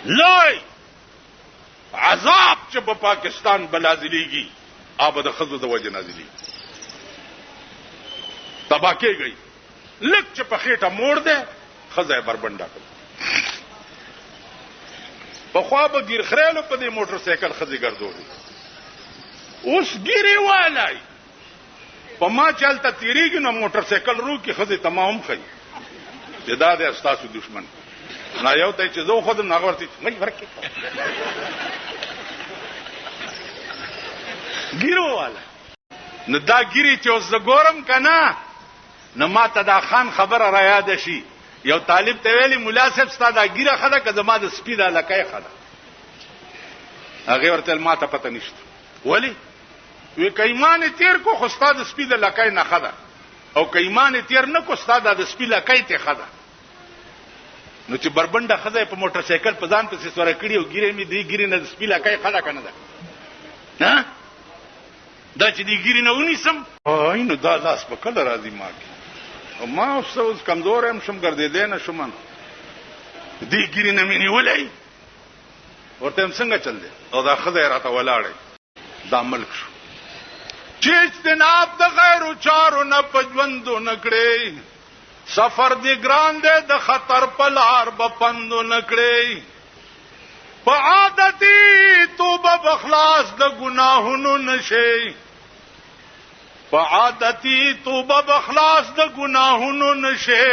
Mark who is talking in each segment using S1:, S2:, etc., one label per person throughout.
S1: لوی عذاب چې په پاکستان بلازلیږي آب د خزو د وجه نازلیږي تبا کېږي لک چې په خېټه موړ ده خزه بربنډه کړ په خوا به ګیر خړېلو په دې موټر سایکل خزي ګرځولې اوس ګيري والای په ما چلته تیریږي نو موټر سایکل رو کې خزي تمام خي دا د استاسو دشمن نه یو ته چې زه خودم نه ورته مې ورکې ګیرو والا نو دا ګيري چې اوس زګورم کنه نو ما ته دا خان خبره را یاد شي یو طالب ته ویلي مولا صاحب ستاسو دا ګیره خده که زما د سپیډه لکای خده هغه ورته ما ته پته نشته ولی وی کایمان تیر کو خو ستاسو د سپیډه لکای نه خده او کایمان تیر نه کو ستاسو د سپیډه لکای ته خده نو چې بربنده خزه په موټر سایکل په ځان پسې سره کړی او ګیره می دی ګیره نه سپیډه لکای خده کنه ده نه دا چې دی ګیره نه ونیسم آی نو دا لاس په کله راځي ما کې ما اوس کمزور هم شم ګرځې دې نه شوم دې ګیرې نه مې نیولې ورته هم څنګه چل دی او دا خدای راته ولاړې دا ملک شو چې اجتناب د غیرو چارو نه پجوندو نکړې سفر دی ګران دی د خطر په لار به پندو نکړې په عادتي توبه بخلاص د ګناهونو نشي په عادتي توبه بخلاص د ګناهونو نشه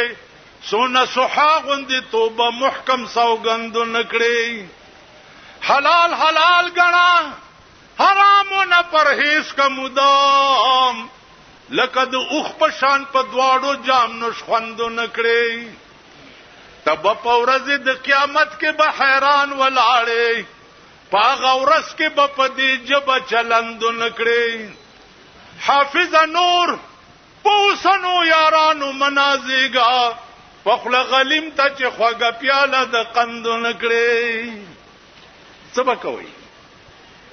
S1: سونه سحاغوندې توبه محکم سوګند نکړي حلال حلال غنا حرامونه پرهیز کا مدام لقد اوخ پشان په دواړو جام نو خوند نکړي تب په ورځ د قیامت کې به حیران ولاړې پاغه ورځ کې به په دې جبه چلند نکړي حافظ نور پوسنو یارانو منازیگا فخل غلیم تا چې خوګه پیاله د قند نکړي سبا کوي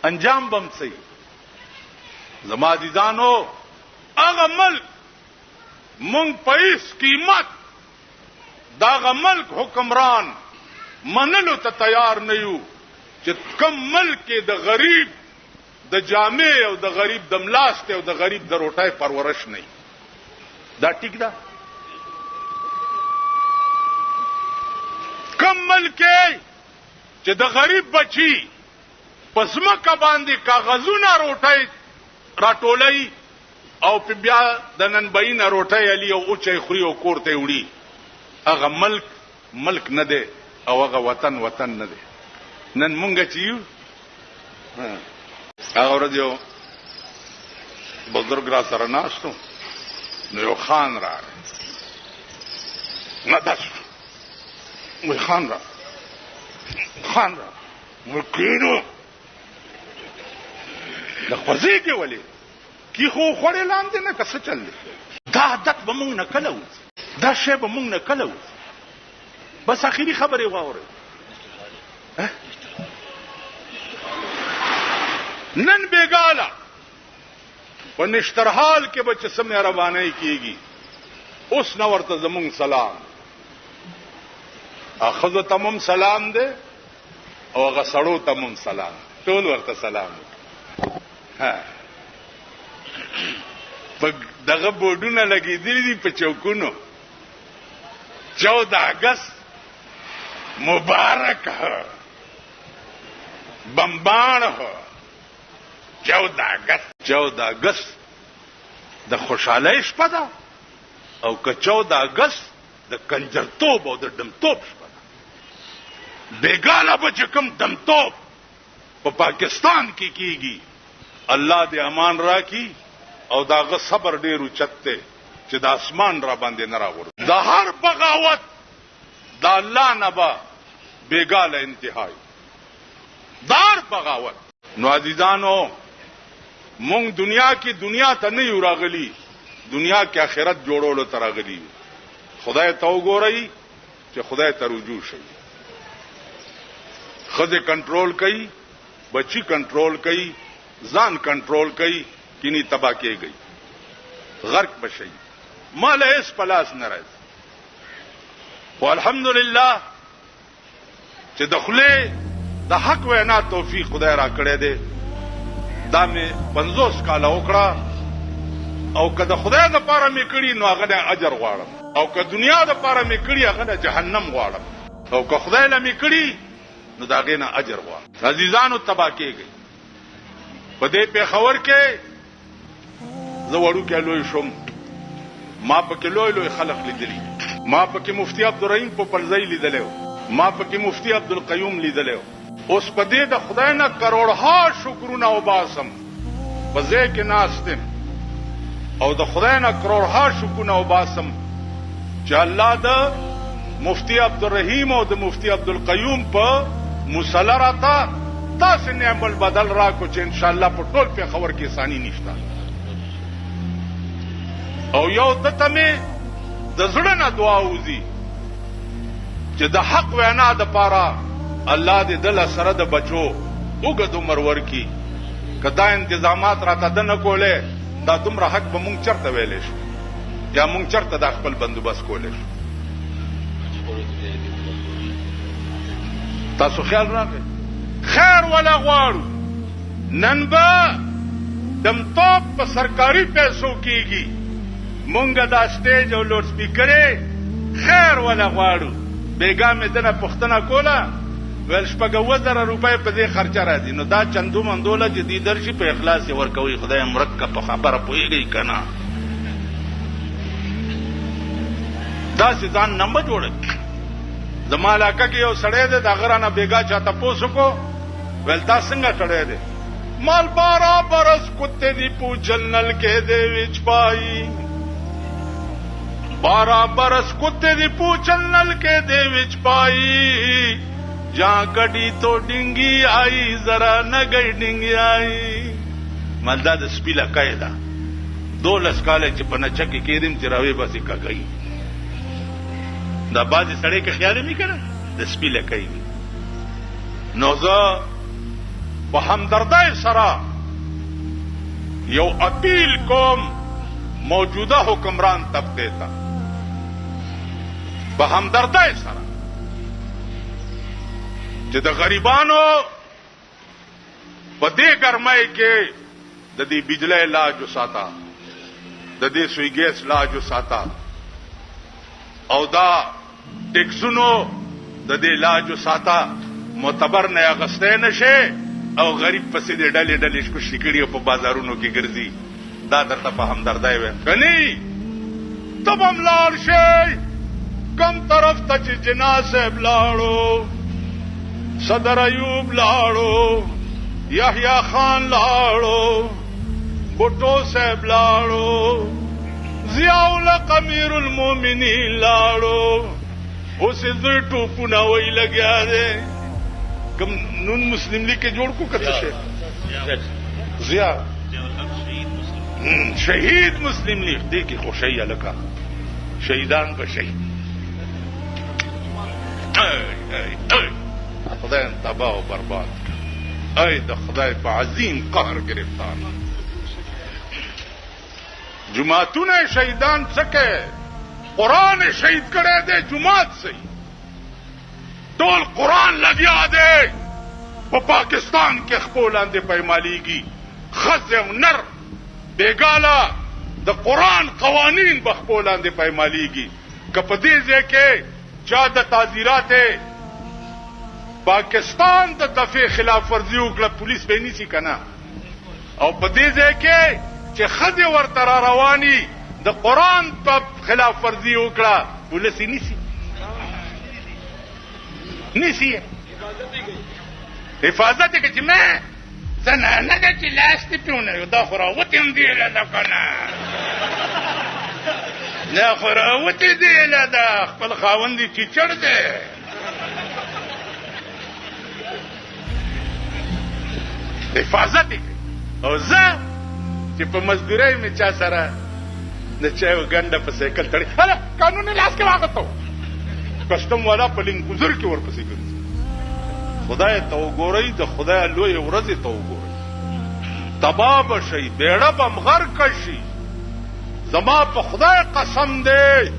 S1: انجام بم سي زما دي ځانو هغه ملک مونږ پیس قیمت دا ملک حکمران منلو ته تیار نه یو چې کم ملک د غریب د جامع او د غریب د ملاسته او د غریب د روټای پرورش نه دا ټیک ده کم ملک چې د غریب بچي پسمکه باندې کاغذونه روټای راټولای او په بیا د نن بینه روټای علی او اوچې خوري او کوړته وړي هغه ملک نه دی او هغه وطن نه دی نن مونږ چې یو هغه ورځ یو بزرګ را سره ناستو نو یو خان راغی نه داسې وای خان را مکینو د خوځې کې ولې کی خو خورې لاندې نه کس چل دی دا عادت به مونږ نه کلو دا شی به مونږ نه کلو بس اخیری خبره واوري نن بیگالا په نشترحال کې به چې سم مهرباني کیږي اوس نو ورته زمون سلام اخذ تمام سلام دے او غسړو تمام سلام ټول ورته سلام ها په دغه بورډونه لګېدلې دي په چوکونو 14 اگست مبارک ہو بمبان ہو 14 اگست د خوشاله شپه ده او که 14 اگست د کنجرتوب او د دمتوب شپه ده بیګاله به چې کوم دمتوب په پاکستان کې کیږي الله دې امان راکړي او داغه صبر ډیر اوچته چې د اسمان را باندې نه راوړي د هر بغاوت د الله نه به بیګاله انتهای دار بغاوت نو عزیزانو مونږ دنیا ته نه یو راغلي دنیا کې آخرت جوړولو ته راغلي خدای ته وګورئ چې خدای ته رجوع شي خدای کنټرول کوي بچی کنټرول کوي ځان کنټرول کوي کینی تبا کېږي غرق بشي مال هیڅ پلاس نه راځي والحمدلله چې د خولې د حق وینا توفیق خدای را کړی دی دا مې 50 کاله وکړه او که د خدای د پاره مې کړي نو هغه نه اجر غواړم او که دنیا د پاره مې کړي هغه نه جهنم غواړم او که خدای له مې کړي نو دا غي نه اجر غواړم. عزیزانو تبا کېږي په دې پیښور کې زه وړو کې لوی شوم ما پکې لوی خلق لیدلی ما پکې مفتی عبدالرحیم په پلځای لیدلی ما پکې مفتی عبدالقیوم لیدلی اوس په دې د خدای نه کروڑها شکرونه وباسم په ځای کې ناستم او د خدای نه کروڑها شکرونه وباسم چې الله د مفتی عبدالرحیم او د مفتی عبدالقیوم په مصلی راته تاسو نعم البدل راکو چې ان شاء الله په ټول پیښور کې ثاني نشته او یو دته مې د زړه نه دعا وزي چې د حق وینا د پاره الله دې دل سره د بچو وګد عمر ورکی کدا انتظامات راته د نه کوله دا دومره حق به مونږ چرته ویلې شو یا مونږ چرته د خپل بندوبست کولې شو. تاسو خیال راغی خیر ولا غواړو نن به دم توپ په سرکاري پیسو کېږي مونږ دا سټیج او لوډ سپیکرې خیر ولا غواړو بیګا مې دنه پښتنه کوله ول 15,000 روپۍ په دې خرچه راځي نو دا چندو مندوله جدي درشي په اخلاص ورکوي خدای مرکب په خبره پويږي کنه دا ځان نمبر جوړ زما علاقه کې یو سړی دی دا غرانه بیګا چاته پوسو کو ول دا څنګه سړی دی مال 12 برس کتے دی پوجنل کې دی وچ پای 12 برس کتے دی پوجنل کې دی وچ پای جہاں گڈی تو ڈنگی آئی ذرا نہ گئی ڈنگی آئی مالدا د سپیلا قاعده 12 کاله چې په نچکی کېدم چې راوي بس کا گئی دا بازي سړی کې خیال نه کړه د سپیلا کوي نو زه په همدردۍ سره یو اپیل کوم موجوده حکمران طبقه ته په همدردۍ سره چې د غریبانو په دې ګرمۍ کې د دې بجلی لاج وساته د دې سوی ګیس لاج وساته او دا ټیکسونو د دې لاج وساته معتبر نه اغسته نشه او غریب پسې دې ډلې ډلې شکو شکړي په بازارونو کې ګرځي دا درته په همدردۍ وي کني تب هم لال شي کم طرف ته چې جنازه بلاړو صدر ایوب لاړو یحیی خان لاړو بوټو صاحب لاړو ضیاء الحق امیر المؤمنین لاړو اوس زه ټوپونه وای لګیا دي کم نون مسلم لیگ کې جوړ کو کته شه ضیاء شهید مسلم لیگ دې کې خوشی الکا شهیدان به شهید خدای تباہ و برباد ای د خدای په عظیم قهر گرفتار جماعتونه شهیدان څکه قرآن شهید کړي دي جماعت سي ټول قرآن لګیا دی په پاکستان کې خپلان دي پېماليږي خزه او نر بیګاله د قرآن قوانین بخپلان دي پېماليږي کپدې ځکه چا د تعزیرات پاکستان د دفع خلاف ورزي وکړه پولیس به نيسي کنه او په دې ځای کې چې خزه ورته را رواني د قرآن په خلاف ورزي وکړه پولیس نيسي حفاظت کې چې ما زنانه د چې لاس ته پیونه یو دا خو راوتې هم دی له کنه نه خو راوتې دی له دا خپل خاوند چې چړ دی حفاظت کې او زه چې په مزدورۍ مې چا سره د چایو ګنډه په سایکل تړي هله قانوني لاس کې واغتو کسٹم والا په لین گزر کې ورپسې ګرځي خدای ته وګورئ د خدای لوی ورځ ته وګورئ تباہ بشي بیړه بم غرق شي زما په خدای قسم دی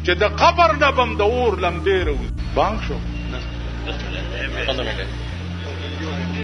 S1: چې د قبر نه بم د اور لمبې راوځي بانګ شو
S2: Fundamental.